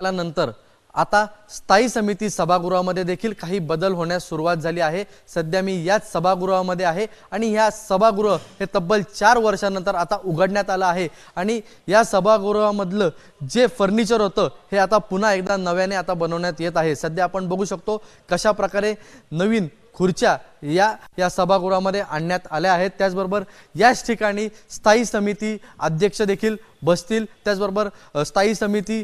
नंतर आता स्थायी समिती सभागृहामध्ये देखील काही बदल होण्यास सुरुवात झाली आहे। सध्या मी याच सभागृहामध्ये आहे आणि या सभागृह हे तब्बल 4 वर्षांनंतर आता उघडण्यात आलं आहे आणि या सभागृहामधलं जे फर्निचर होतं हे आता पुन्हा एकदा नव्याने आता बनवण्यात येत आहे। सध्या आपण बघू शकतो कशा प्रकारे नवीन खुर्च्या या सभागृहामध्ये आणण्यात आल्या आहेत। त्याचबरोबर याच ठिकाणी स्थायी समिती अध्यक्ष देखील बसतील। त्याचबरोबर स्थायी समिती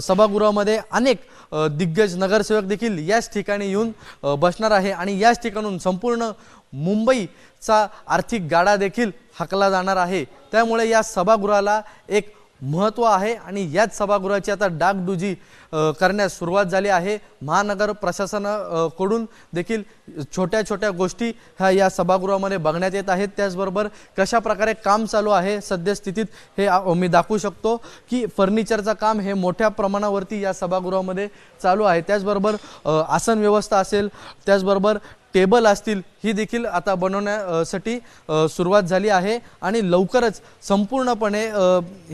सभागृहामध्ये अनेक दिग्गज नगरसेवक देखील याच ठिकाणी येऊन बसणार आहे आणि याच ठिकाणून संपूर्ण मुंबईचा आर्थिक गाडा देखील हाकला जाणार आहे। त्यामुळे या सभागृहाला एक महत्त्व आहे आणि याच सभागृहाची आता डागडुजी करण्यास सुरुवात झाली आहे। महानगर प्रशासनाकडून देखील छोट्या छोट्या गोष्टी या सभागृहामध्ये बघण्यात येत आहेत। त्याचबरोबर कशा प्रकारे काम चालू आहे सद्यस्थितीत हे मी दाखवू शकतो की फर्निचरचं काम हे मोठ्या प्रमाणावरती या सभागृहामध्ये चालू आहे। त्याचबरोबर आसन व्यवस्था असेल, त्याचबरोबर टेबल असतील, ही देखील आता बनवण्यासाठी सुरुवात झाली आहे आणि लवकरच संपूर्णपणे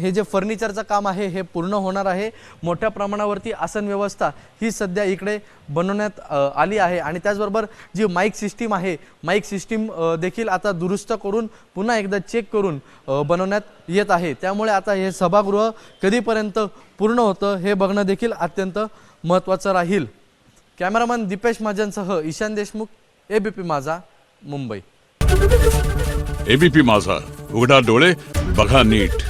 हे जे फर्निचरचं काम आहे हे पूर्ण होणार आहे। मोठ्या प्रमाणावरती आसन व्यवस्था ही सध्या इकडे बनवण्यात आली आहे आणि त्याचबरोबर जी माईक सिस्टीम आहे, माईक सिस्टीम देखील आता दुरुस्त करून पुन्हा एकदा चेक करून बनवण्यात येत आहे। त्यामुळे आता हे सभागृह कधीपर्यंत पूर्ण होतं हे बघणं देखील अत्यंत महत्त्वाचं राहील। कॅमेरामन दीपेश महाजनसह ईशान देशमुख, एबीपी माझा, मुंबई। एबीपी माझा, उघडा डोळे बघा नीट।